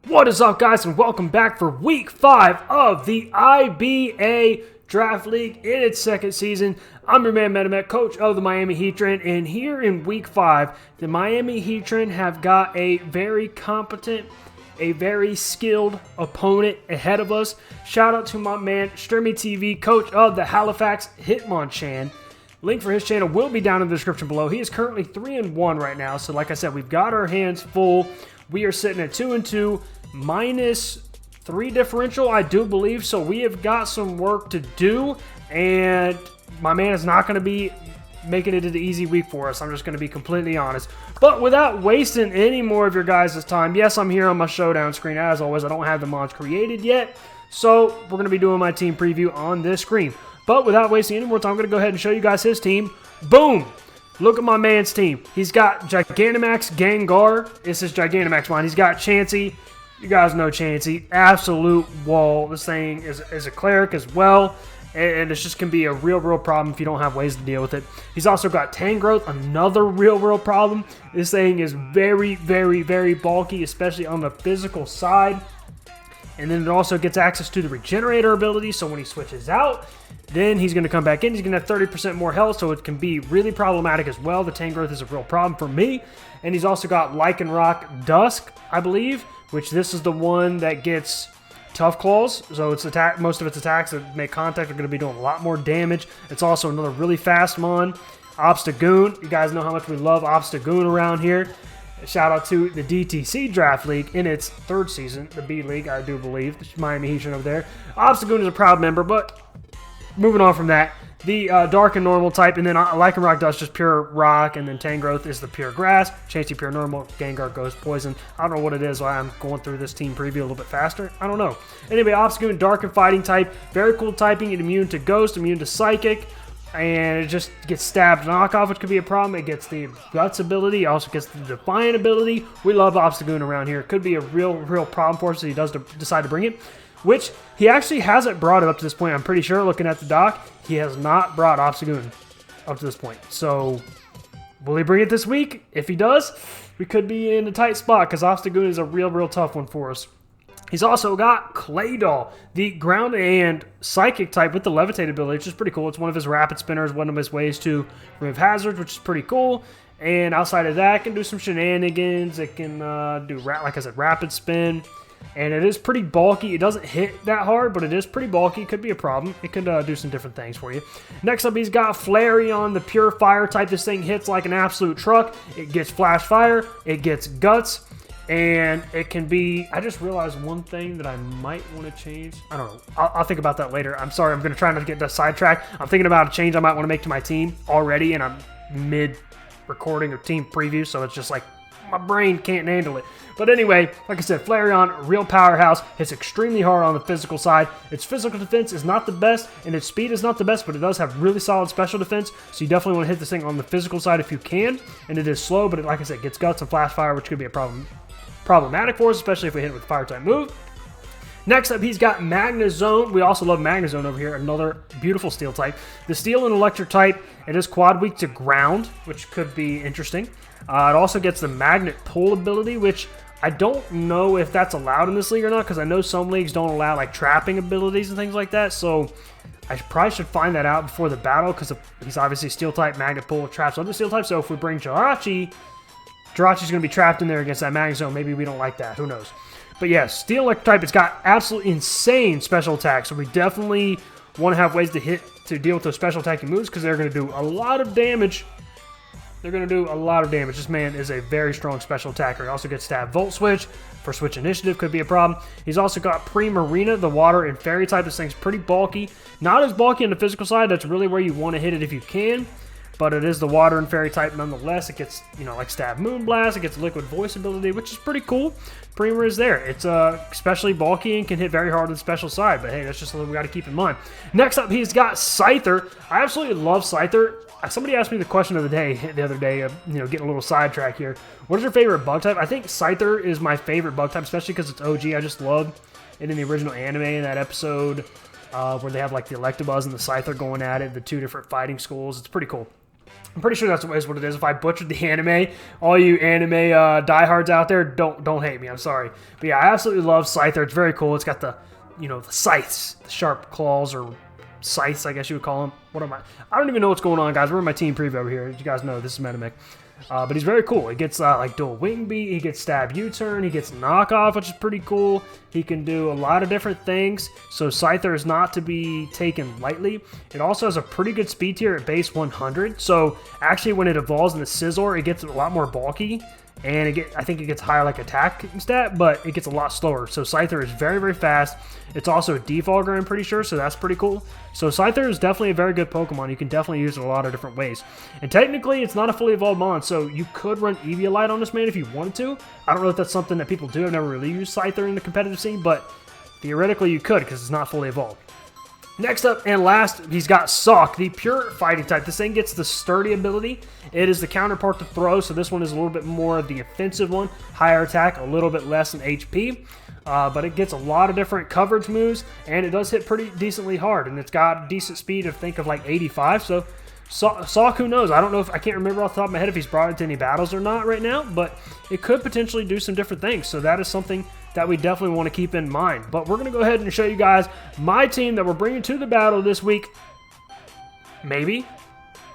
What is up, guys, and welcome back for week 5 of the IBA Draft League in its second season. I'm your man MetaMech, coach of the Miami Heatran, and here in week 5, the Miami Heatran have got a very competent, a very skilled opponent ahead of us. Shout out to my man StremiTV, coach of the Halifax Hitmonchan. Link for his channel will be down in the description below. He is currently 3-1 right now, so like I said, we've got our hands full. We are sitting at 2-2, -3 differential, I do believe, so we have got some work to do, and my man is not going to be making it an easy week for us. I'm just going to be completely honest. But without wasting any more of your guys' time, yes, I'm here on my showdown screen. As always, I don't have the mods created yet, so we're going to be doing my team preview on this screen. But without wasting any more time, I'm going to go ahead and show you guys his team. Boom! Look at my man's team. He's got Gigantamax Gengar. This is Gigantamax mine. He's got Chansey. You guys know Chansey. Absolute wall. This thing is a cleric as well. And it's just going to be a real problem if you don't have ways to deal with it. He's also got Tangrowth, another real problem. This thing is very bulky, especially on the physical side. And then it also gets access to the Regenerator ability, so when he switches out, then he's going to come back in. He's going to have 30% more health, so it can be really problematic as well. The Tangrowth is a real problem for me. And he's also got Lycanroc Dusk, I believe, which this is the one that gets Tough Claws. So it's most of its attacks that make contact are going to be doing a lot more damage. It's also another really fast mon. Obstagoon. You guys know how much we love Obstagoon around here. Shout out to the DTC Draft League in its 3rd season, the B League, I do believe. The Miami Heatran over there. Obstagoon is a proud member, but moving on from that, the Dark and Normal type, and then Lycanroc Dust just pure Rock, and then Tangrowth is the pure Grass. Chansey pure Normal, Gengar goes Poison. I don't know what it is, why I'm going through this team preview a little bit faster. I don't know. Anyway, Obstagoon, Dark and Fighting type, very cool typing, immune to Ghost, immune to Psychic. And it just gets stabbed knockoff, which could be a problem. It gets the Guts ability. It also gets the Defiant ability. We love Obstagoon around here. It could be a real problem for us if he does decide to bring it. Which, he actually hasn't brought it up to this point. I'm pretty sure, looking at the doc, he has not brought Obstagoon up to this point. So, will he bring it this week? If he does, we could be in a tight spot, because Obstagoon is a real tough one for us. He's also got Claydol, the ground and psychic type with the levitate ability, which is pretty cool. It's one of his rapid spinners, one of his ways to remove hazards, which is pretty cool. And outside of that, it can do some shenanigans. It can do, like I said, rapid spin. And it is pretty bulky. It doesn't hit that hard, but it is pretty bulky. It could be a problem. It could do some different things for you. Next up, he's got Flareon, the pure fire type. This thing hits like an absolute truck. It gets flash fire. It gets guts. And it can be, I just realized one thing that I might want to change. I don't know. I'll think about that later. I'm sorry. I'm going to try not to get the sidetrack. I'm thinking about a change I might want to make to my team already, and I'm mid-recording a team preview, so it's just like my brain can't handle it. But anyway, like I said, Flareon, real powerhouse. Hits extremely hard on the physical side. Its physical defense is not the best, and its speed is not the best, but it does have really solid special defense, so you definitely want to hit this thing on the physical side if you can. And it is slow, but like I said, gets guts and flash fire, which could be a problematic for us, especially if we hit it with fire type move. Next up, he's got Magnezone. We also love Magnezone over here, another beautiful steel type. The steel and electric type, it is quad weak to ground, which could be interesting. It also gets the magnet pull ability, which I don't know if that's allowed in this league or not, because I know some leagues don't allow like trapping abilities and things like that, so I probably should find that out before the battle, because he's obviously steel type, magnet pull, traps other steel types, so if we bring Jirachi's going to be trapped in there against that Magnezone. Maybe we don't like that. Who knows? But yes, Steel Electric type, it's got absolutely insane special attacks. So we definitely want to have ways to deal with those special attacking moves, because they're going to do a lot of damage. This man is a very strong special attacker. He also gets Stab Volt Switch for Switch Initiative. Could be a problem. He's also got Primarina, the water and fairy type. This thing's pretty bulky. Not as bulky on the physical side. That's really where you want to hit it if you can. But it is the water and fairy type nonetheless. It gets, like Stab Moonblast. It gets Liquid Voice ability, which is pretty cool. Primer is there. It's especially bulky and can hit very hard on the special side. But hey, that's just something we got to keep in mind. Next up, he's got Scyther. I absolutely love Scyther. Somebody asked me the question of the day the other day, getting a little sidetrack here. What is your favorite bug type? I think Scyther is my favorite bug type, especially because it's OG. I just love and in the original anime in that episode where they have like the Electabuzz and the Scyther going at it, the two different fighting schools. It's pretty cool. I'm pretty sure that's what it is. If I butchered the anime, all you anime diehards out there, don't hate me. I'm sorry. But yeah, I absolutely love Scyther. It's very cool. It's got the, the scythes, the sharp claws, or scythes, I guess you would call them. What am I? I don't even know what's going on, guys. We're in my team preview over here. You guys know this is MetaMech. But he's very cool. He gets like dual wing beat. He gets stab U-turn. He gets knockoff, which is pretty cool. He can do a lot of different things. So Scyther is not to be taken lightly. It also has a pretty good speed tier at base 100. So actually, when it evolves in the Scizor, it gets a lot more bulky. And I think it gets higher like attack stat, but it gets a lot slower. So Scyther is very, very fast. It's also a defogger, I'm pretty sure, so that's pretty cool. So Scyther is definitely a very good Pokemon. You can definitely use it in a lot of different ways. And technically, it's not a fully evolved mon, so you could run Eviolite on this man if you wanted to. I don't know if that's something that people do. I've never really used Scyther in the competitive scene, but theoretically you could because it's not fully evolved. Next up and last, he's got Sawk, the pure fighting type. This thing gets the sturdy ability. It is the counterpart to throw, so this one is a little bit more of the offensive one. Higher attack, a little bit less in HP. But it gets a lot of different coverage moves, and it does hit pretty decently hard. And it's got decent speed of, think of like 85, so Sawk, who knows? I don't know if I can't remember off the top of my head if he's brought into any battles or not right now, but it could potentially do some different things. So that is something that we definitely want to keep in mind. But we're going to go ahead and show you guys my team that we're bringing to the battle this week. Maybe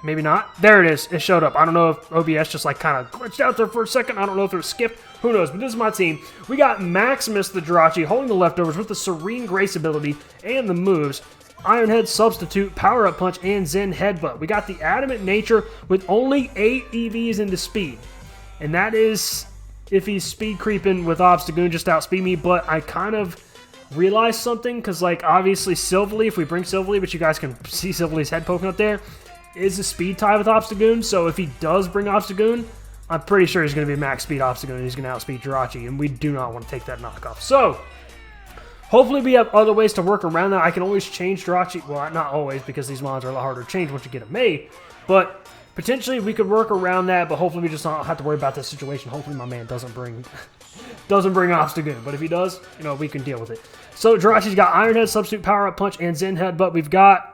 not. There it is. It showed up. I don't know if OBS just like kind of glitched out there for a second. I don't know if it was skipped. Who knows? But this is my team. We got Maximus the Jirachi holding the leftovers with the Serene Grace ability and the moves. Iron Head Substitute, Power Up Punch, and Zen Headbutt. We got the Adamant Nature with only 8 EVs into speed. And that is if he's speed creeping with Obstagoon, just outspeed me. But I kind of realized something, because like obviously Silvally, if we bring Silvally, but you guys can see Silvally's head poking up there, is a speed tie with Obstagoon. So if he does bring Obstagoon, I'm pretty sure he's going to be max speed Obstagoon and he's going to outspeed Jirachi. And we do not want to take that knockoff. So hopefully we have other ways to work around that. I can always change Jirachi. Well, not always, because these mons are a lot harder to change once you get them made. But potentially we could work around that, but hopefully we just don't have to worry about this situation. Hopefully my man doesn't bring Obstagoon. But if he does, we can deal with it. So Jirachi's got Iron Head, Substitute, Power Up Punch, and Zen Headbutt. We've got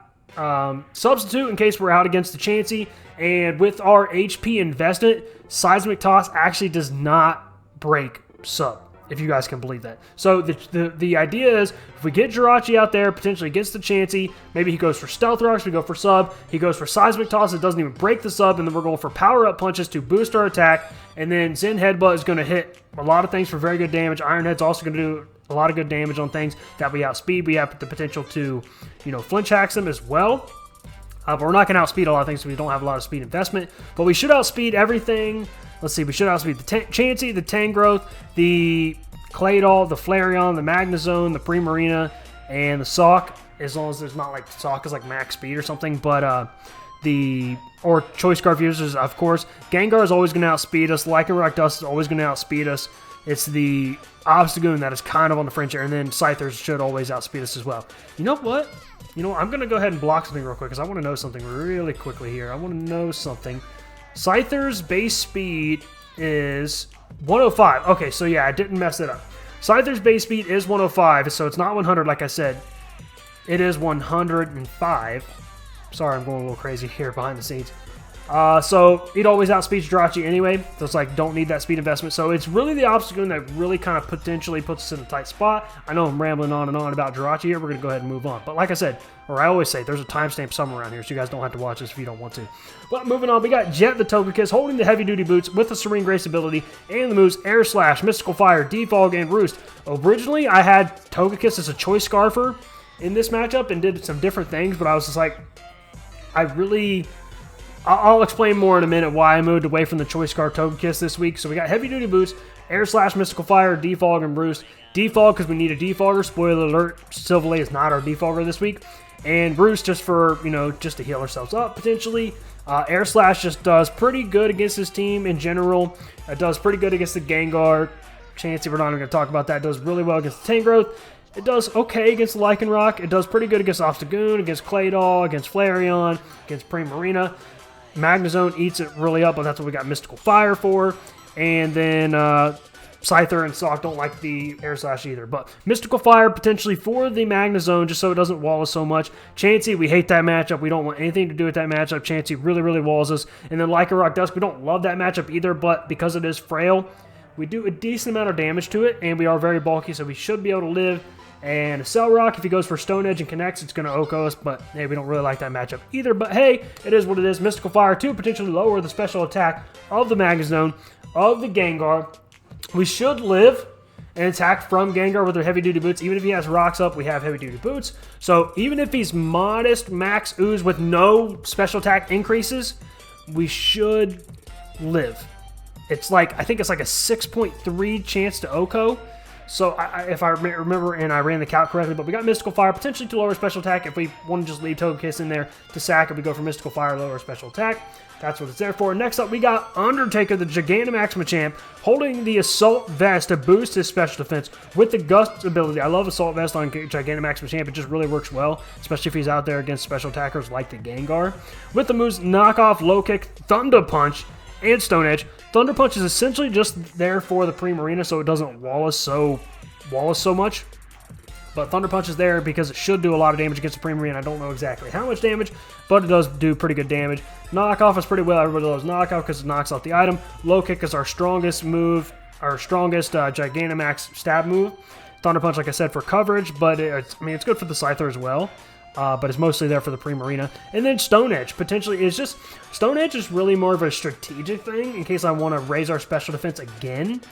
Substitute in case we're out against the Chansey. And with our HP investment, Seismic Toss actually does not break Sub, if you guys can believe that. So the idea is, if we get Jirachi out there, potentially against the Chansey, maybe he goes for Stealth Rocks, we go for Sub, he goes for Seismic Toss, it doesn't even break the Sub, and then we're going for Power Up Punches to boost our attack, and then Zen Headbutt is going to hit a lot of things for very good damage. Iron Head's also going to do a lot of good damage on things that we outspeed. We have the potential to, flinch hacks them as well. But we're not going to outspeed a lot of things, so we don't have a lot of speed investment. But we should outspeed everything. Let's see, we should outspeed the Chansey, the Tangrowth, the Claydol, the Flareon, the Magnezone, the Primarina, and the Sawk, as long as there's not like Sawk is like max speed or something. But or Choice Scarf users, of course. Gengar is always going to outspeed us. Lycanroc Dust is always going to outspeed us. It's the Obstagoon that is kind of on the fringe here, and then Scythers should always outspeed us as well. You know what? I'm going to go ahead and block something real quick, because I want to know something really quickly here. I want to know something. Scyther's base speed is 105. Okay, so yeah, I didn't mess it up. Scyther's base speed is 105, so it's not 100 like I said. It is 105. Sorry, I'm going a little crazy here behind the scenes. So it always outspeeds Jirachi anyway, so it's like don't need that speed investment. So it's really the Obstagoon that really kind of potentially puts us in a tight spot. I know I'm rambling on and on about Jirachi here. We're going to go ahead and move on. But like I said, or I always say, there's a timestamp somewhere around here, so you guys don't have to watch this if you don't want to. But moving on, we got Jet the Togekiss holding the Heavy Duty Boots with the Serene Grace ability and the moves Air Slash, Mystical Fire, Defog, and Roost. Originally, I had Togekiss as a Choice Scarfer in this matchup and did some different things, but I was just like, I'll explain more in a minute why I moved away from the Choice Scarf Togekiss this week. So we got Heavy Duty Boots, Air Slash, Mystical Fire, Defog, and Roost. Defog because we need a Defogger. Spoiler alert, Silvally is not our Defogger this week. And Roost just for, just to heal ourselves up potentially. Air Slash just does pretty good against his team in general. It does pretty good against the Gengar. Chansey, we're not even going to talk about that. It does really well against the Tangrowth. It does okay against Lycanroc. It does pretty good against Obstagoon, against Claydol, against Flareon, against Primarina. Magnezone eats it really up, but that's what we got Mystical Fire for. And then Scyther and Sock don't like the Air Slash either. But Mystical Fire potentially for the Magnezone just so it doesn't wall us so much. Chansey, we hate that matchup. We don't want anything to do with that matchup. Chansey really, really walls us. And then Lycanroc Dusk, we don't love that matchup either, but because it is frail, we do a decent amount of damage to it, and we are very bulky, so we should be able to live. And Cellrock, if he goes for Stone Edge and connects, it's going to OHKO us, but hey, we don't really like that matchup either. But hey, it is what it is. Mystical Fire to potentially lower the special attack of the Magnezone, of the Gengar. We should live and attack from Gengar with our heavy-duty boots. Even if he has rocks up, we have heavy-duty boots. So even if he's modest max ooze with no special attack increases, we should live. It's like, I think it's like a 6.3 chance to OHKO. So if I remember and I ran the count correctly, but we got Mystical Fire potentially to lower special attack. If we want to just leave Togekiss in there to sack it, we go for Mystical Fire, lower special attack. That's what it's there for. Next up, we got Undertaker, the Gigantamax Machamp, holding the Assault Vest to boost his special defense with the Gust ability. I love Assault Vest on Gigantamax Machamp. It just really works well, especially if he's out there against special attackers like the Gengar. With the moves Knock Off, Low Kick, Thunder Punch, and Stone Edge. Thunder Punch is essentially just there for the Primarina so it doesn't wall us so much. But Thunder Punch is there because it should do a lot of damage against the Primarina. I don't know exactly how much damage, but it does do pretty good damage. Knockoff is pretty well. Everybody loves Knockoff because it knocks out the item. Low Kick is our strongest move, our strongest Gigantamax stab move. Thunder Punch, like I said, for coverage, but it's good for the Scyther as well. But it's mostly there for the Primarina. And then Stone Edge potentially is just... Stone Edge is really more of a strategic thing in case I want to raise our special defense again.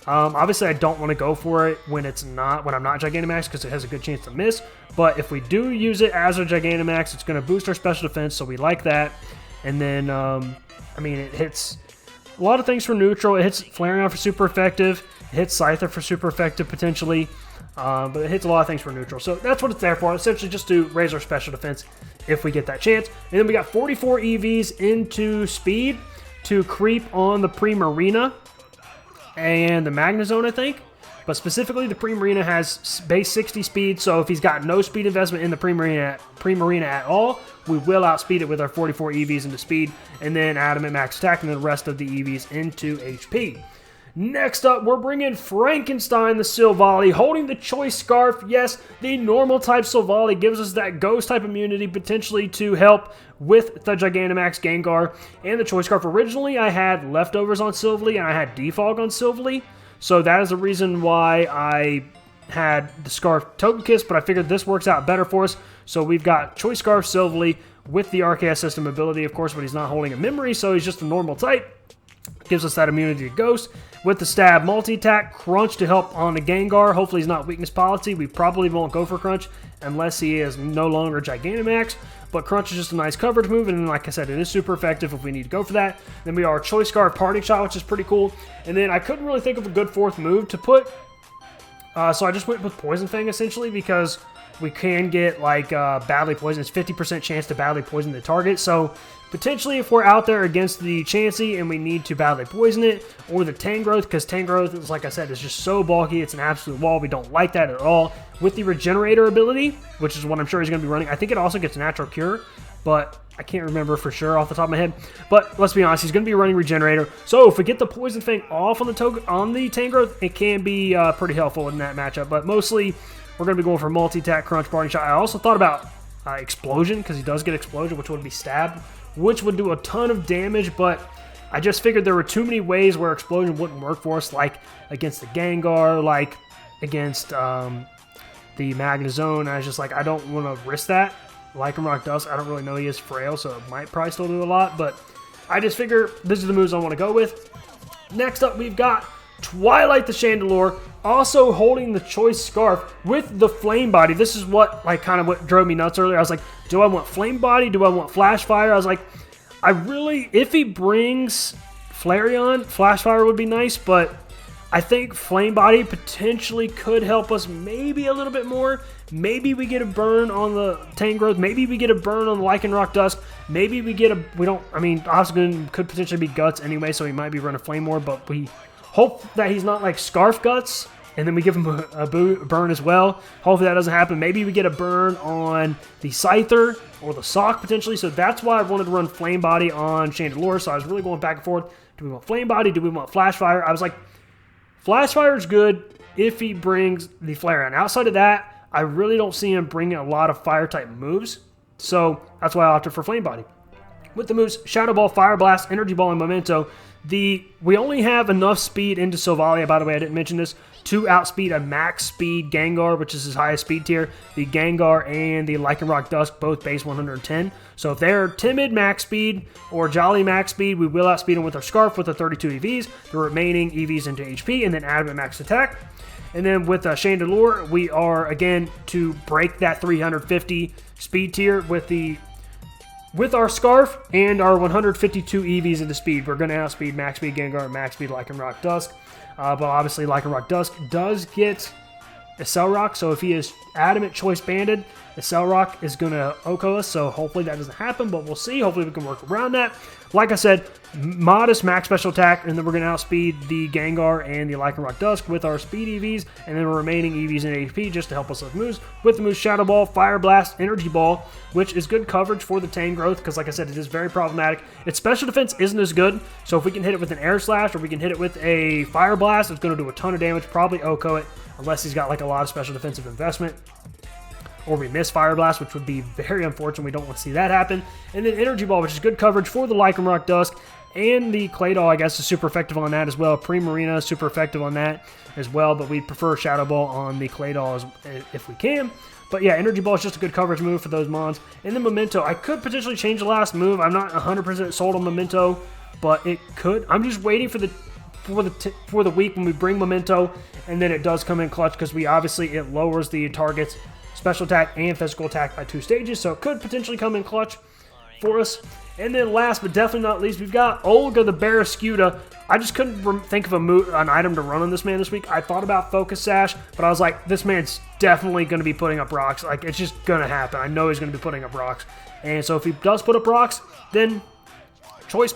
Obviously, I don't want to go for it when I'm not Gigantamax because it has a good chance to miss. But if we do use it as a Gigantamax, it's going to boost our special defense, so we like that. And then, it hits a lot of things for neutral. It hits Flareon for super effective. It hits Scyther for super effective potentially. But it hits a lot of things for neutral. So that's what it's there for. Essentially just to raise our special defense if we get that chance. And then we got 44 EVs into speed to creep on the Primarina and the Magnezone, I think. But specifically, the Primarina has base 60 speed. So if he's got no speed investment in the Primarina at all, we will outspeed it with our 44 EVs into speed. And then add him at max attack and the rest of the EVs into HP. Next up, we're bringing Frankenstein the Silvally, holding the Choice Scarf. Yes, the normal type Silvally gives us that ghost type immunity potentially to help with the Gigantamax Gengar and the Choice Scarf. Originally, I had leftovers on Silvally and I had Defog on Silvally, so that is the reason why I had the Scarf Togekiss, but I figured this works out better for us. So we've got Choice Scarf Silvally with the RKS system ability, of course, but he's not holding a memory, so he's just a normal type. Gives us that immunity to Ghost. With the Stab Multi-Attack, Crunch to help on the Gengar. Hopefully he's not Weakness Policy. We probably won't go for Crunch unless he is no longer Gigantamax. But Crunch is just a nice coverage move, and then, like I said, it is super effective if we need to go for that. Then we are Choice Scarf Parting Shot, which is pretty cool. And then I couldn't really think of a good fourth move to put. So I just went with Poison Fang, essentially, because we can get, like, badly poisoned. It's 50% chance to badly poison the target. So potentially, if we're out there against the Chansey and we need to badly poison it, or the Tangrowth, because Tangrowth, is, like I said, is just so bulky. It's an absolute wall. We don't like that at all. With the Regenerator ability, which is what I'm sure he's going to be running, I think it also gets Natural Cure, but I can't remember for sure off the top of my head. But let's be honest, he's going to be running Regenerator. So if we get the Poison Fang off on the Tangrowth, it can be pretty helpful in that matchup. But mostly, we're going to be going for Multi-Attack, Crunch, Parting Shot. I also thought about Explosion, because he does get Explosion, which would be Stab, which would do a ton of damage, but I just figured there were too many ways where Explosion wouldn't work for us, like against the Gengar, like against the Magnezone. I was just like, I don't want to risk that. Lycanroc Dusk, I don't really know, he is frail, so it might probably still do a lot, but I just figure this is the moves I want to go with. Next up, we've got Twilight the Chandelure, also holding the Choice Scarf with the Flame Body. This is what, like, kind of what drove me nuts earlier. I was like, do I want Flame Body? Do I want Flash Fire? I was like, if he brings Flareon, Flash Fire would be nice, but I think Flame Body potentially could help us maybe a little bit more. Maybe we get a burn on the Tangrowth. Maybe we get a burn on the Lycanroc Dusk. Maybe we get Osgood could potentially be Guts anyway, so he might be running Flame Orb, but we hope that he's not like Scarf Guts, and then we give him a burn as well. Hopefully that doesn't happen. Maybe we get a burn on the Scyther or the Sock potentially, so that's why I wanted to run Flame Body on Chandelure, so I was really going back and forth. Do we want Flame Body? Do we want Flash Fire? I was like, Flash Fire is good if he brings the Flareon. Outside of that, I really don't see him bringing a lot of fire-type moves, so that's why I opted for Flame Body. With the moves Shadow Ball, Fire Blast, Energy Ball, and Memento, we only have enough speed into Sylvalia, by the way, I didn't mention this, to outspeed a max speed Gengar, which is his highest speed tier. The Gengar and the Lycanroc Dusk, both base 110. So if they're timid max speed or jolly max speed, we will outspeed them with our Scarf with the 32 EVs, the remaining EVs into HP, and then Adamant max attack. And then with Chandelure, we are, again, to break that 350 speed tier with our Scarf and our 152 EVs into speed. We're going to outspeed max speed Gengar and max speed Lycanroc Dusk. But obviously Lycanroc Dusk does get Accelerock, so if he is Adamant Choice Banded, Accelerock is going to OHKO us, so hopefully that doesn't happen, but we'll see. Hopefully we can work around that. Like I said, modest max special attack, and then we're going to outspeed the Gengar and the Lycanroc Dusk with our speed EVs, and then remaining EVs in HP just to help us with moves. With the moves Shadow Ball, Fire Blast, Energy Ball, which is good coverage for the Tangrowth, because like I said, it is very problematic. Its special defense isn't as good, so if we can hit it with an Air Slash, or we can hit it with a Fire Blast, it's going to do a ton of damage, probably OHKO it, unless he's got like a lot of special defensive investment. Or we miss Fire Blast, which would be very unfortunate. We don't want to see that happen. And then Energy Ball, which is good coverage for the Lycanroc Dusk. And the Claydol, I guess, is super effective on that as well. Primarina is super effective on that as well. But we prefer Shadow Ball on the Claydol if we can. But yeah, Energy Ball is just a good coverage move for those mons. And then Memento, I could potentially change the last move. I'm not 100% sold on Memento, but it could. I'm just waiting for the week when we bring Memento, and then it does come in clutch because it lowers the target's special attack and physical attack by 2 stages, so it could potentially come in clutch for us. And then last but definitely not least, we've got Olga the Barraskewda. I just couldn't think of an item to run on this man this week. I thought about Focus Sash, but I was like, this man's definitely going to be putting up rocks. Like, it's just going to happen. I know he's going to be putting up rocks. And so if he does put up rocks, then Focus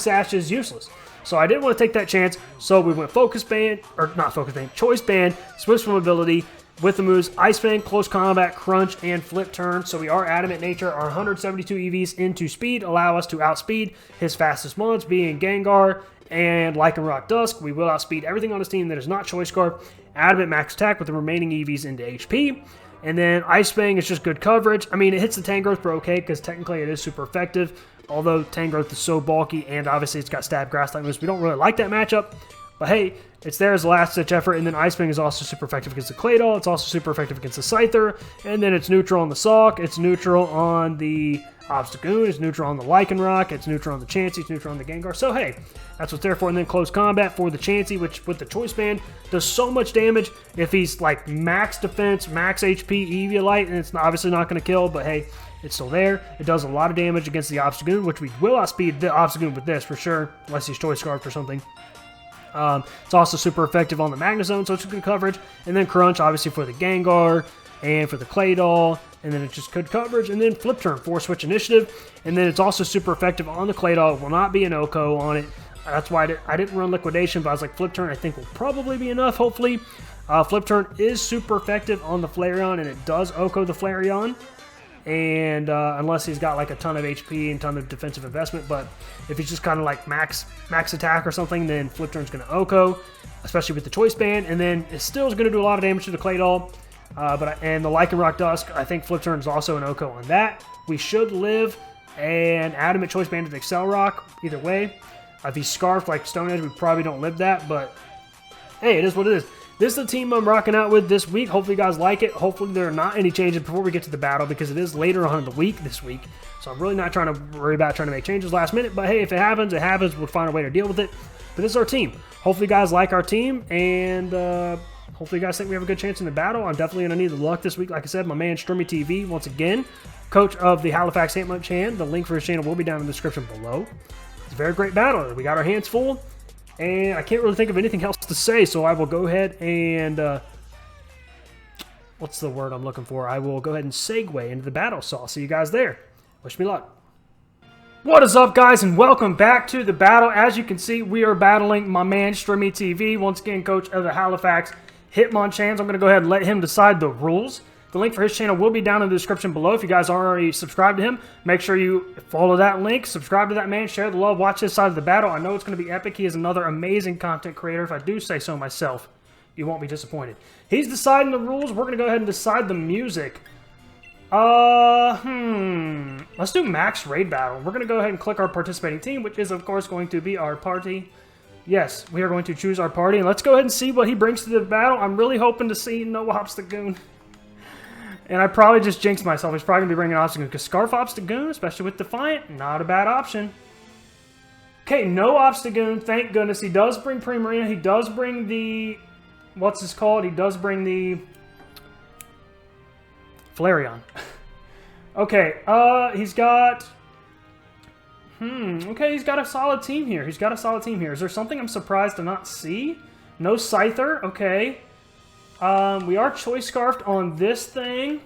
Sash is useless. So I didn't want to take that chance, so we went Choice Band, Swift Swim ability, with the moves Ice Fang, Close Combat, Crunch, and Flip Turn. So we are Adamant Nature. Our 172 EVs into speed allow us to outspeed his fastest mons, being Gengar and Lycanroc Dusk. We will outspeed everything on his team that is not Choice Scarf. Adamant max attack with the remaining EVs into HP. And then Ice Fang is just good coverage. I mean, it hits the Tangrowth, but okay, because technically it is super effective. Although Tangrowth is so bulky, and obviously it's got Stab Grass-type moves. We don't really like that matchup. But hey, it's there as a last-ditch effort, and then Ice Fang is also super effective against the Claydol. It's also super effective against the Scyther, and then it's neutral on the Sawk. It's neutral on the Obstagoon. It's neutral on the Lycanroc. It's neutral on the Chansey. It's neutral on the Gengar. So hey, that's what it's there for. And then Close Combat for the Chansey, which with the Choice Band does so much damage if he's like max defense, max HP, Eviolite, and it's obviously not going to kill, but hey, it's still there. It does a lot of damage against the Obstagoon, which we will outspeed the Obstagoon with this for sure, unless he's Choice Scarfed or something. It's also super effective on the Magnezone, so it's good coverage. And then Crunch, obviously, for the Gengar and for the Claydol. And then it's just good coverage. And then Flip Turn, 4-switch initiative. And then it's also super effective on the Claydol. It will not be an OHKO on it. That's why I didn't run Liquidation, but I was like, Flip Turn I think will probably be enough, hopefully. Flip Turn is super effective on the Flareon, and it does OHKO the Flareon. And unless he's got like a ton of HP and ton of defensive investment, but if he's just kind of like max attack or something, then Flip Turn's going to OHKO, especially with the Choice Band, and then it still is going to do a lot of damage to the Claydol. And the Lycanroc Dusk, I think Flip Turn is also an OHKO on that. We should live an Adamant Choice Band with Accelerock, either way. If he's Scarfed like Stone Edge, we probably don't live that, but hey, it is what it is. This is the team I'm rocking out with this week. Hopefully you guys like it. Hopefully there are not any changes before we get to the battle, because it is later on in the week this week. So I'm really not trying to worry about trying to make changes last minute. But hey, if it happens, it happens. We'll find a way to deal with it. But this is our team. Hopefully you guys like our team, and hopefully you guys think we have a good chance in the battle. I'm definitely going to need the luck this week. Like I said, my man StremiTV, once again, coach of the Halifax Hitmonchan. The link for his channel will be down in the description below. It's a very great battle. We got our hands full. And I can't really think of anything else to say, so I will go ahead and, what's the word I'm looking for? I will go ahead and segue into the battle, so I'll see you guys there. Wish me luck. What is up, guys, and welcome back to the battle. As you can see, we are battling my man StremiTV, once again, coach of the Halifax Hitmonchan. I'm going to go ahead and let him decide the rules, The link for his channel will be down in the description below. If you guys aren't already subscribed to him, make sure you follow that link, subscribe to that man, share the love, watch his side of the battle. I know it's going to be epic. He is another amazing content creator, if I do say so myself. You won't be disappointed. He's deciding the rules. We're going to go ahead and decide the music. Let's do max raid battle. We're going to go ahead and click our participating team, which is, of course, going to be our party. Yes, we are going to choose our party, and let's go ahead and see what he brings to the battle. I'm really hoping to see no Obstagoon. And I probably just jinxed myself. He's probably going to be bringing Obstagoon, because Scarf Obstagoon, especially with Defiant, not a bad option. Okay, no Obstagoon, thank goodness. He does bring Primarina. He does bring the... What's this called? He does bring the... Flareon. Okay, he's got... okay, he's got a solid team here. He's got a solid team here. Is there something I'm surprised to not see? No Scyther, okay. We are Choice Scarfed on this thing.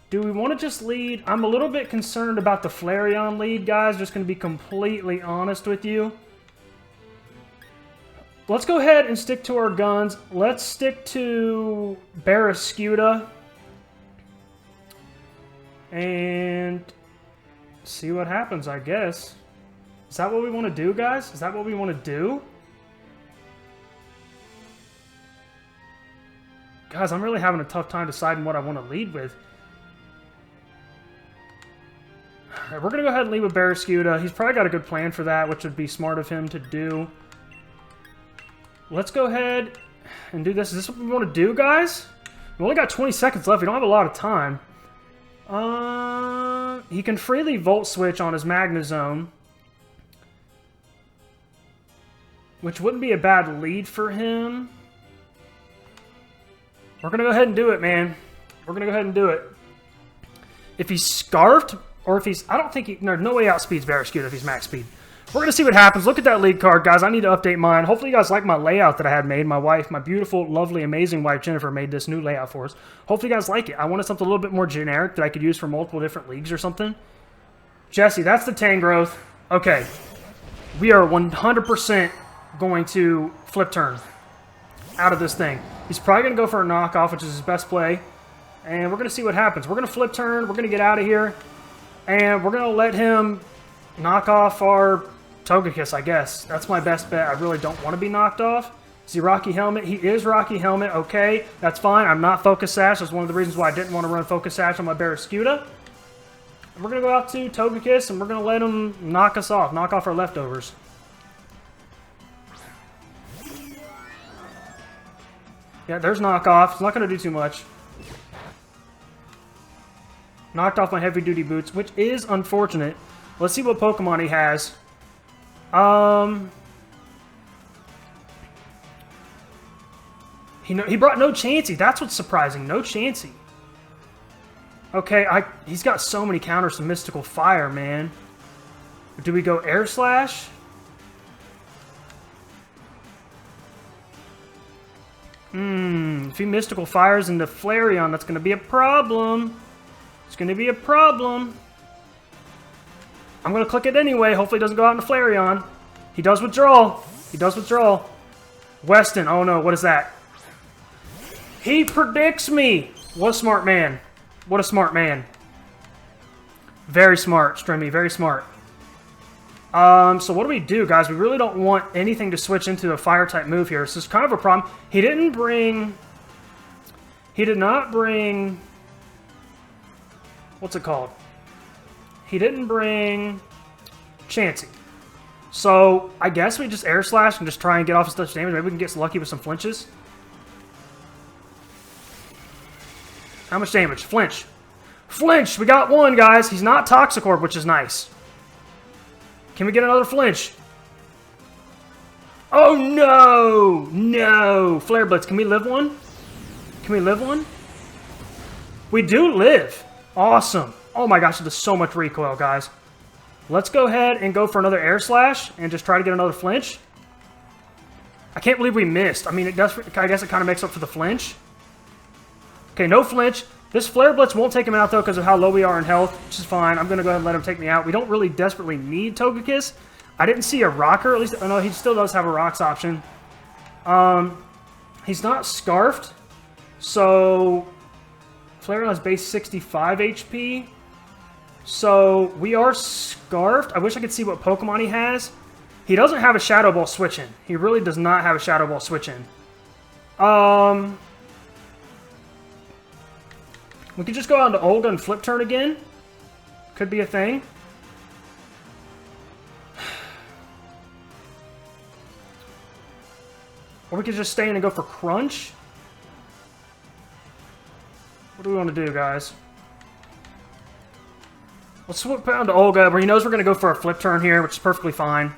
Do we want to just lead? I'm a little bit concerned about the Flareon lead, guys. Just going to be completely honest with you. Let's go ahead and stick to our guns. Let's stick to Barraskewda. And see what happens, I guess. Is that what we want to do, guys? Is that what we want to do? Guys, I'm really having a tough time deciding what I want to lead with. Alright, we're going to go ahead and lead with Barraskewda. He's probably got a good plan for that, which would be smart of him to do. Let's go ahead and do this. Is this what we want to do, guys? We only got 20 seconds left. We don't have a lot of time. He can freely Volt Switch on his Magnezone, which wouldn't be a bad lead for him. We're going to go ahead and do it, man. We're going to go ahead and do it. If he's Scarfed, or if he's... I don't think he... There's no way outspeeds Barraskewda if he's max speed. We're going to see what happens. Look at that lead card, guys. I need to update mine. Hopefully you guys like my layout that I had made. My wife, my beautiful, lovely, amazing wife, Jennifer, made this new layout for us. Hopefully you guys like it. I wanted something a little bit more generic that I could use for multiple different leagues or something. Jesse, that's the Tangrowth. Okay. We are 100% going to flip turn out of this thing. He's probably going to go for a knockoff, which is his best play. And we're going to see what happens. We're going to flip turn. We're going to get out of here. And we're going to let him knock off our Togekiss, I guess. That's my best bet. I really don't want to be knocked off. Is he Rocky Helmet? He is Rocky Helmet. Okay, that's fine. I'm not Focus Sash. That's one of the reasons why I didn't want to run Focus Sash on my Barraskewda. And we're going to go out to Togekiss, and we're going to let him knock us off. Knock off our leftovers. Yeah, there's knockoff. It's not going to do too much. Knocked off my heavy-duty boots, which is unfortunate. Let's see what Pokemon he has. He brought no Chansey. That's what's surprising. No Chansey. Okay, he's got so many counters to Mystical Fire, man. Do we go Air Slash? If he Mystical Fires into Flareon, that's going to be a problem. It's going to be a problem. I'm going to click it anyway. Hopefully it doesn't go out into Flareon. He does withdraw. He does withdraw. Weston. Oh no, what is that? He predicts me. What a smart man. What a smart man. Very smart, Stremi. Very smart. So what do we do, guys? We really don't want anything to switch into a Fire-type move here. So it's kind of a problem. He didn't bring... He did not bring... What's it called? He didn't bring Chansey. So I guess we just Air Slash and just try and get off his touch damage. Maybe we can get lucky with some flinches. How much damage? Flinch. Flinch! We got one, guys. He's not Toxicorp, which is nice. Can we get another flinch? Oh, no! No! Flare Blitz. Can we live one? Can we live one? We do live. Awesome. Oh my gosh, it does so much recoil, guys. Let's go ahead and go for another Air Slash and just try to get another flinch. I can't believe we missed. I mean, it does. I guess it kind of makes up for the flinch. Okay, no flinch. This Flare Blitz won't take him out, though, because of how low we are in health, which is fine. I'm going to go ahead and let him take me out. We don't really desperately need Togekiss. I didn't see a Rocker. At least, oh no, he still does have a Rocks option. He's not Scarfed, so Flareon has base 65 HP. So we are Scarfed. I wish I could see what Pokemon he has. He doesn't have a Shadow Ball switch-in. He really does not have a Shadow Ball switch-in. We could just go on to Olga and Flip Turn again. Could be a thing. Or we could just stay in and go for Crunch. What do we want to do, guys? Let's switch down to Olga, where he knows we're going to go for a Flip Turn here, which is perfectly fine.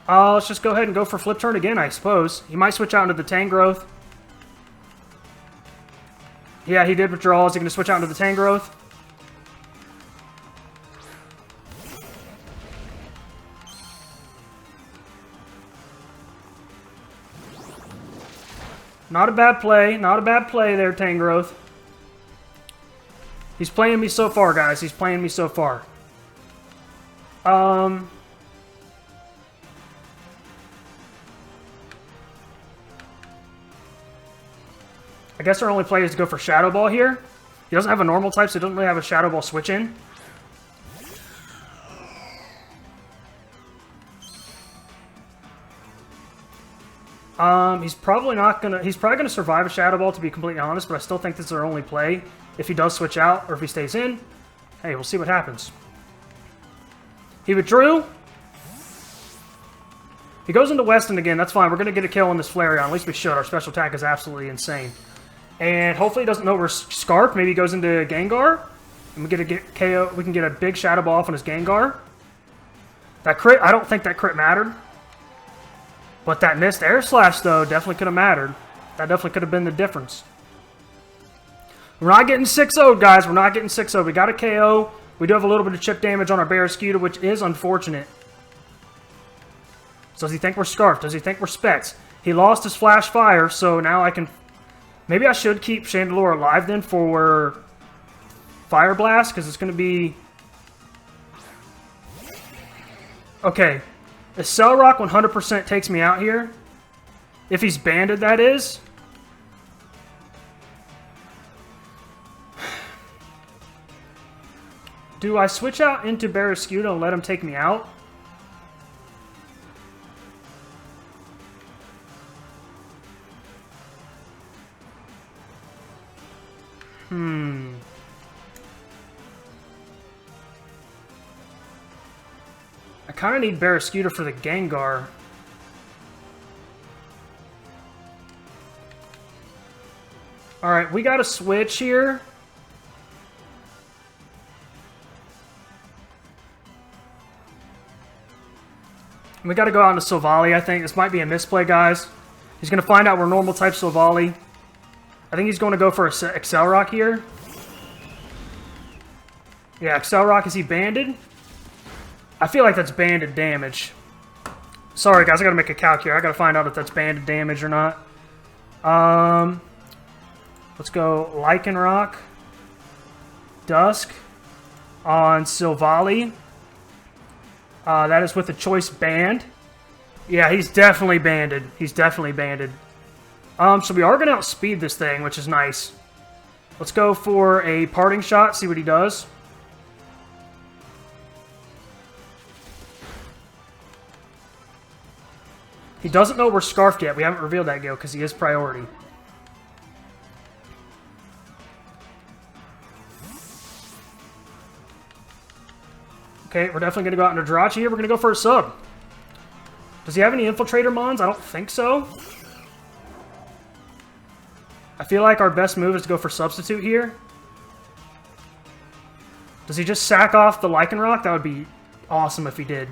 Let's just go ahead and go for Flip Turn again, I suppose. He might switch out into the Tangrowth. Yeah, he did withdraw. Is he going to switch out into the Tangrowth? Not a bad play. Not a bad play there, Tangrowth. He's playing me so far, guys. He's playing me so far. I guess our only play is to go for Shadow Ball here. He doesn't have a normal type, so he doesn't really have a Shadow Ball switch in. He's probably gonna survive a Shadow Ball, to be completely honest, but I still think this is our only play. If he does switch out, or if he stays in, hey, we'll see what happens. He withdrew. He goes into Weston again, that's fine. We're gonna get a kill on this Flareon, at least we should. Our special attack is absolutely insane. And hopefully he doesn't know we're Scarf. Maybe he goes into Gengar. And we get a KO. We can get a big Shadow Ball off on his Gengar. That crit, I don't think that crit mattered. But that missed Air Slash, though, definitely could have mattered. That definitely could have been the difference. We're not getting 6-0'd, guys. We're not getting 6-0'd. We got a KO. We do have a little bit of chip damage on our Barraskewda, which is unfortunate. So does he think we're Scarf? Does he think we're Specs? He lost his Flash Fire, so now I can... Maybe I should keep Chandelure alive then for Fire Blast, because it's going to be... Okay. A Cell Rock 100% takes me out here. If he's banded, that is. Do I switch out into Barraskewda and let him take me out? I kind of need Barraskewda for the Gengar. Alright, we got to switch here. We got to go out into Silvally, I think. This might be a misplay, guys. He's going to find out we're normal type Silvally. I think he's going to go for a Excel Rock here. Yeah, Excel Rock, is he banded? I feel like that's banded damage. Sorry, guys, I gotta make a calc here. I gotta find out if that's banded damage or not. Let's go Lycanroc. Dusk on Silvally. That is with a choice band. Yeah, he's definitely banded. He's definitely banded. So we are gonna outspeed this thing, which is nice. Let's go for a parting shot, see what he does. He doesn't know we're Scarfed yet. We haven't revealed that, Gil, because he is priority. Okay, we're definitely going to go out into Jirachi here. We're going to go for a sub. Does he have any Infiltrator Mons? I don't think so. I feel like our best move is to go for Substitute here. Does he just sack off the Lycanroc? That would be awesome if he did.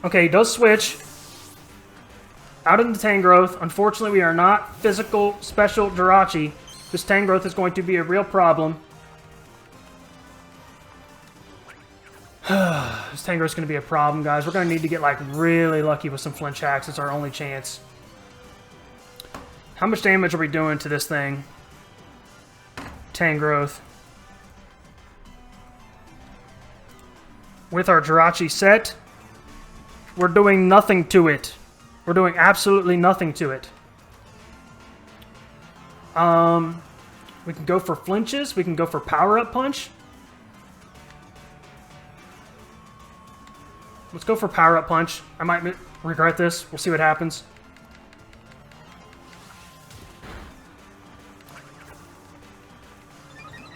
Okay, he does switch out into Tangrowth. Unfortunately, we are not physical special Jirachi. This Tangrowth is going to be a real problem. This Tangrowth is going to be a problem, guys. We're going to need to get, like, really lucky with some flinch hacks. It's our only chance. How much damage are we doing to this thing? Tangrowth. With our Jirachi set, we're doing nothing to it. We're doing absolutely nothing to it. We can go for flinches. We can go for power-up punch. Let's go for power-up punch. I might regret this. We'll see what happens.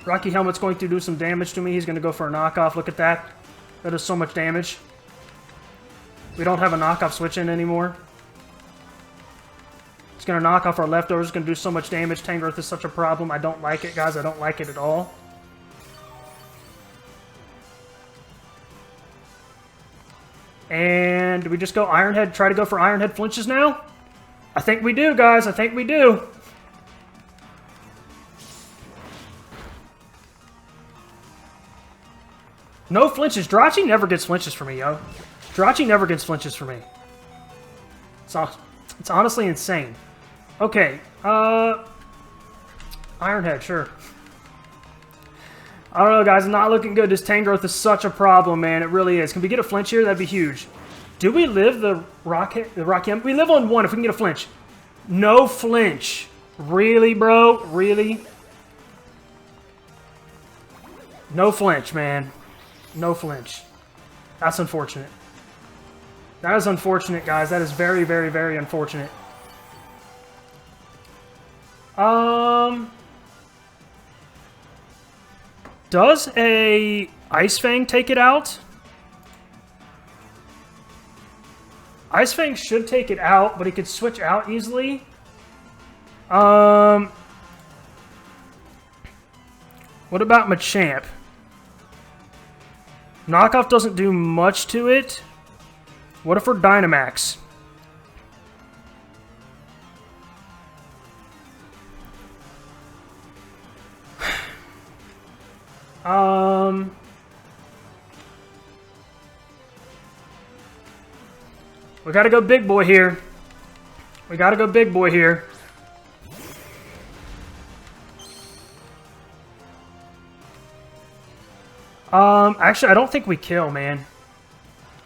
Rocky Helmet's going to do some damage to me. He's going to go for a knockoff. Look at that. That is so much damage. We don't have a knockoff switch in anymore. It's going to knock off our leftovers. It's going to do so much damage. Tangrowth is such a problem. I don't like it, guys. I don't like it at all. And do we just go Ironhead, try to go for Ironhead flinches now? I think we do, guys. I think we do. No flinches. Drachi never gets flinches for me, yo. Drachi never gets flinches for me. It's honestly insane. Okay, Ironhead, sure. I don't know, guys. Not looking good. This Tangrowth is such a problem, man. It really is. Can we get a flinch here? That'd be huge. Do we live the Rocky? We live on 1 if we can get a flinch. No flinch. Really, bro? Really? No flinch, man. No flinch. That's unfortunate. That is unfortunate, guys. That is very, very, very unfortunate. Does a Ice Fang take it out? Ice Fang should take it out, but he could switch out easily. What about Machamp? Knockoff doesn't do much to it. What if we're Dynamax? We gotta go big boy here. We gotta go big boy here. Actually, I don't think we kill, man.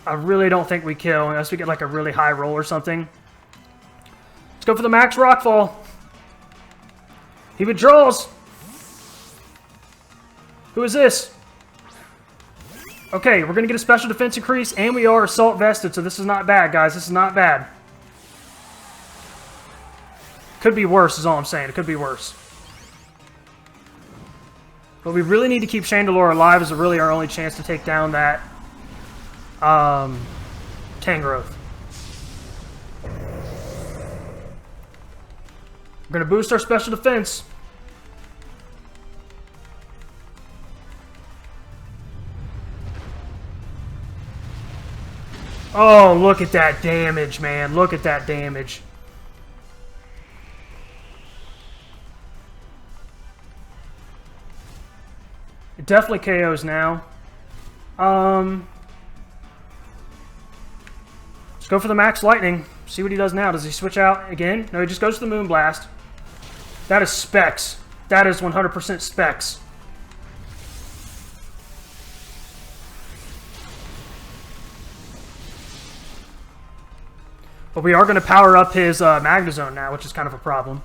I really don't think we kill, unless we get like a really high roll or something. Let's go for the max Rockfall. He withdraws. Who is this? Okay, we're going to get a special defense increase, and we are assault vested, so this is not bad, guys. This is not bad. Could be worse, is all I'm saying. It could be worse. But we really need to keep Chandelure alive, is really our only chance to take down that Tangrowth. We're going to boost our special defense. Oh, look at that damage, man. Look at that damage. It definitely KOs now. Let's go for the Max Lightning. See what he does now. Does he switch out again? No, he just goes to the Moonblast. That is Specs. That is 100% Specs. But we are going to power up his Magnezone now, which is kind of a problem.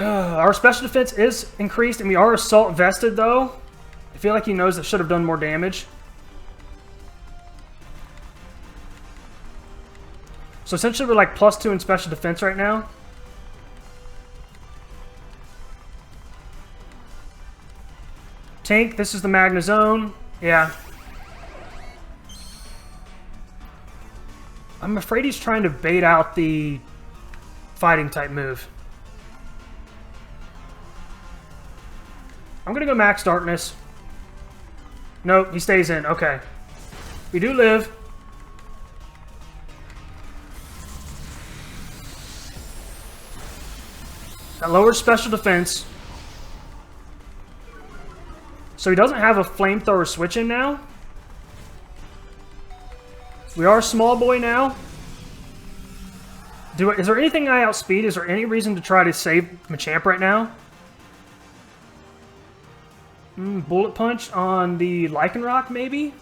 Our special defense is increased, and we are assault vested, though. I feel like he knows that should have done more damage. So essentially we're like +2 in special defense right now. Tank, this is the Magnezone. Yeah. I'm afraid he's trying to bait out the fighting type move. I'm going to go Max Darkness. Nope, he stays in. Okay. We do live. That lowers special defense. So he doesn't have a flamethrower switch in now. We are a small boy now. Is there anything I outspeed? Is there any reason to try to save Machamp right now? Bullet Punch on the Lycanroc, maybe?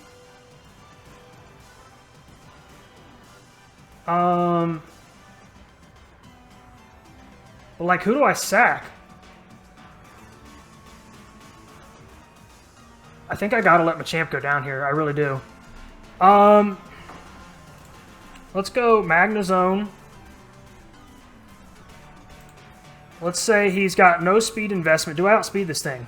Like, who do I sack? I think I gotta let Machamp go down here. I really do. Let's go Magnezone. Let's say he's got no speed investment. Do I outspeed this thing?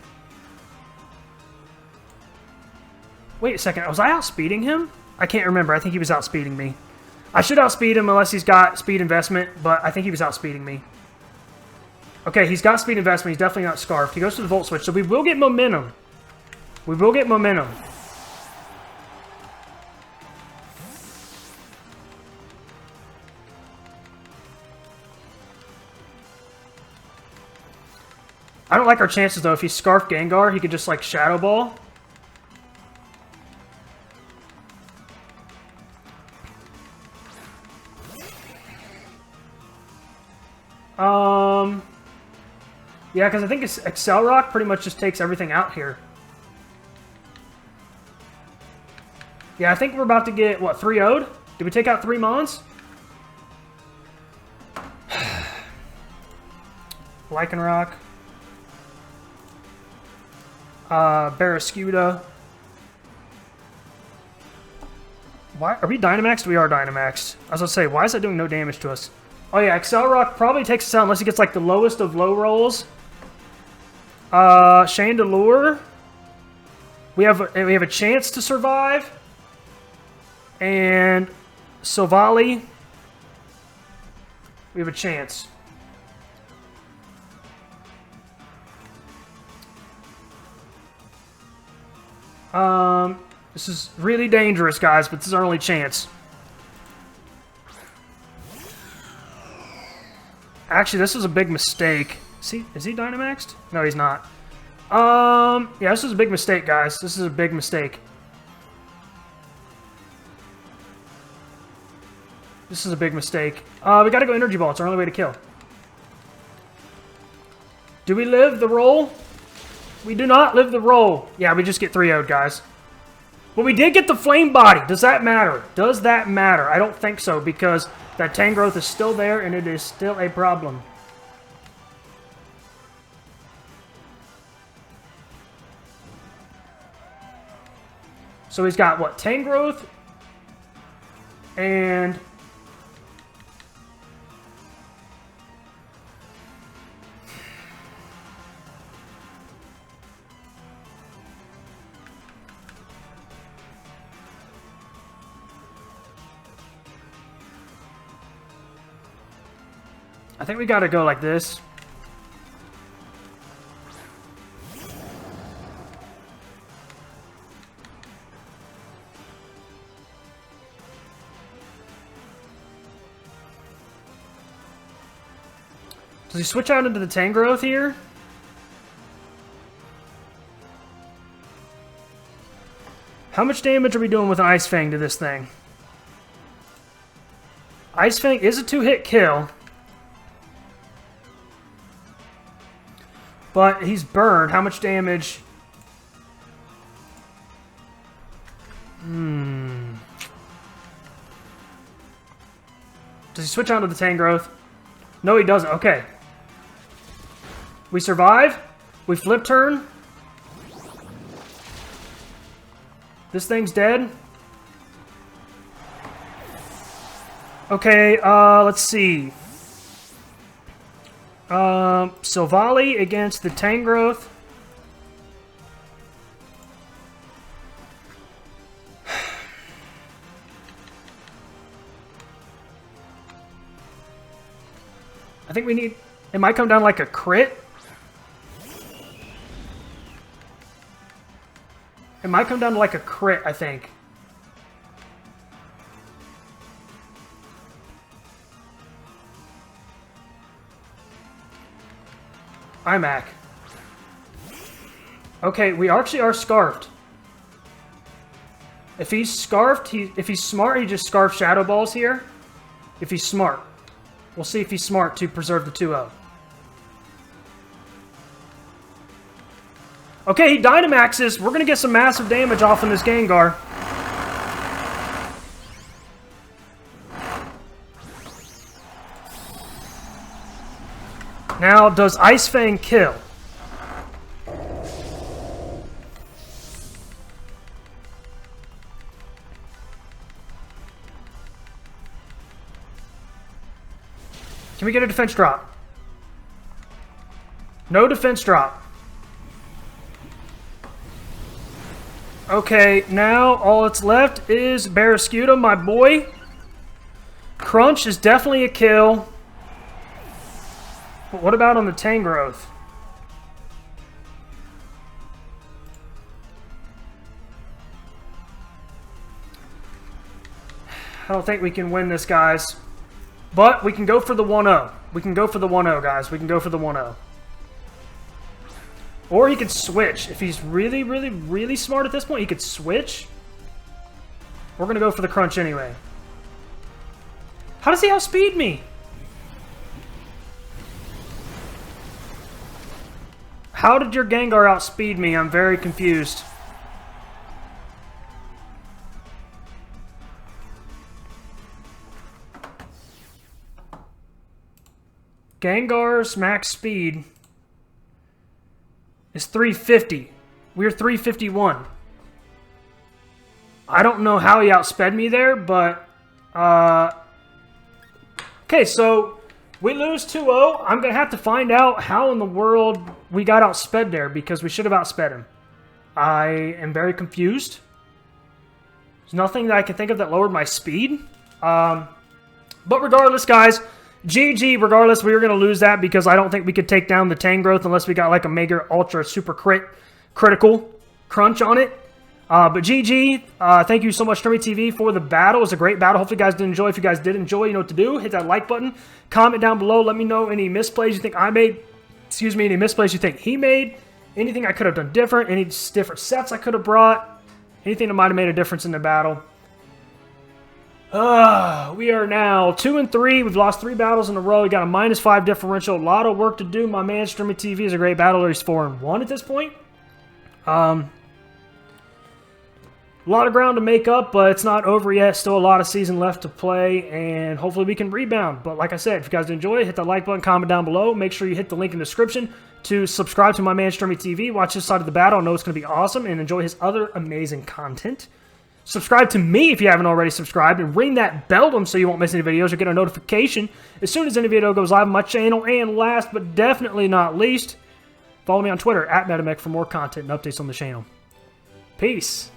Wait a second. Was I outspeeding him? I can't remember. I think he was outspeeding me. I should outspeed him unless he's got speed investment, but I think he was outspeeding me. Okay, he's got speed investment. He's definitely not Scarfed. He goes to the Volt Switch, so we will get momentum. We will get momentum. I don't like our chances, though. If he's Scarfed Gengar, he could just, like, Shadow Ball. Yeah, because I think Excel Rock pretty much just takes everything out here. Yeah, I think we're about to get, what, 3-0'd? Did we take out 3 Mons? Lycanroc. Barraskewda. Why are we Dynamaxed? We are Dynamaxed. I was gonna say, why is that doing no damage to us? Oh yeah, Excel Rock probably takes us out unless he gets like the lowest of low rolls. Chandelure. We have a chance to survive. And Silvally. We have a chance. This is really dangerous, guys, but this is our only chance. Actually, this is a big mistake. Is he Dynamaxed? No, he's not. Yeah, this is a big mistake, guys. This is a big mistake. This is a big mistake. We gotta go Energy Ball. It's our only way to kill. Do we live the roll? We do not live the roll. Yeah, we just get 3-0'd, guys. But we did get the Flame Body. Does that matter? Does that matter? I don't think so, because that Tangrowth is still there, and it is still a problem. So he's got, what, Tangrowth? And... I think we gotta go like this. Does he switch out into the Tangrowth here? How much damage are we doing with an Ice Fang to this thing? Ice Fang is a 2-hit kill. But he's burned. How much damage? Does he switch on to the Tangrowth? No, he doesn't. Okay. We survive. We flip turn. This thing's dead. Okay, let's see. Silvally against the Tangrowth. I think we need... It might come down like a crit. It might come down to like a crit, I think. IMAC. Okay, we actually are Scarfed. If he's Scarfed, if he's smart, he just Scarf Shadow Balls here. If he's smart. We'll see if he's smart to preserve the 2-0. Okay, he Dynamaxes. We're going to get some massive damage off on this Gengar. Now, does Ice Fang kill? Can we get a defense drop? No defense drop. Okay, now all that's left is Barraskewda, my boy. Crunch is definitely a kill. But what about on the Tangrowth? I don't think we can win this, guys. But we can go for the 1-0. We can go for the 1-0, guys. We can go for the 1-0. Or he could switch. If he's really, really, really smart at this point, he could switch. We're going to go for the Crunch anyway. How does he outspeed me? How did your Gengar outspeed me? I'm very confused. Gengar's max speed is 350. We're 351. I don't know how he outsped me there, but... okay, so we lose 2-0. I'm going to have to find out how in the world we got outsped there, because we should have outsped him. I am very confused. There's nothing that I can think of that lowered my speed. But regardless, guys... GG, regardless, we were going to lose that because I don't think we could take down the Tangrowth unless we got like a Mega Ultra Super Critical Crunch on it. But GG, thank you so much, StremiTV, for the battle. It was a great battle. Hopefully you guys did enjoy. If you guys did enjoy, you know what to do. Hit that like button. Comment down below. Let me know any misplays you think I made. Excuse me, any misplays you think he made. Anything I could have done different. Any different sets I could have brought. Anything that might have made a difference in the battle. We are now 2-3. We've lost 3 battles in a row. We got a -5 differential. A lot of work to do. My man StremiTV is a great battler. He's 4-1 at this point. A lot of ground to make up, but it's not over yet. Still a lot of season left to play, and hopefully we can rebound. But like I said, if you guys enjoy it, hit that like button, comment down below. Make sure you hit the link in the description to subscribe to my man StremiTV. Watch this side of the battle. I know it's going to be awesome, and enjoy his other amazing content. Subscribe to me if you haven't already subscribed, and ring that bell so you won't miss any videos or get a notification as soon as any video goes live on my channel. And last but definitely not least, follow me on Twitter @MetaMech for more content and updates on the channel. Peace.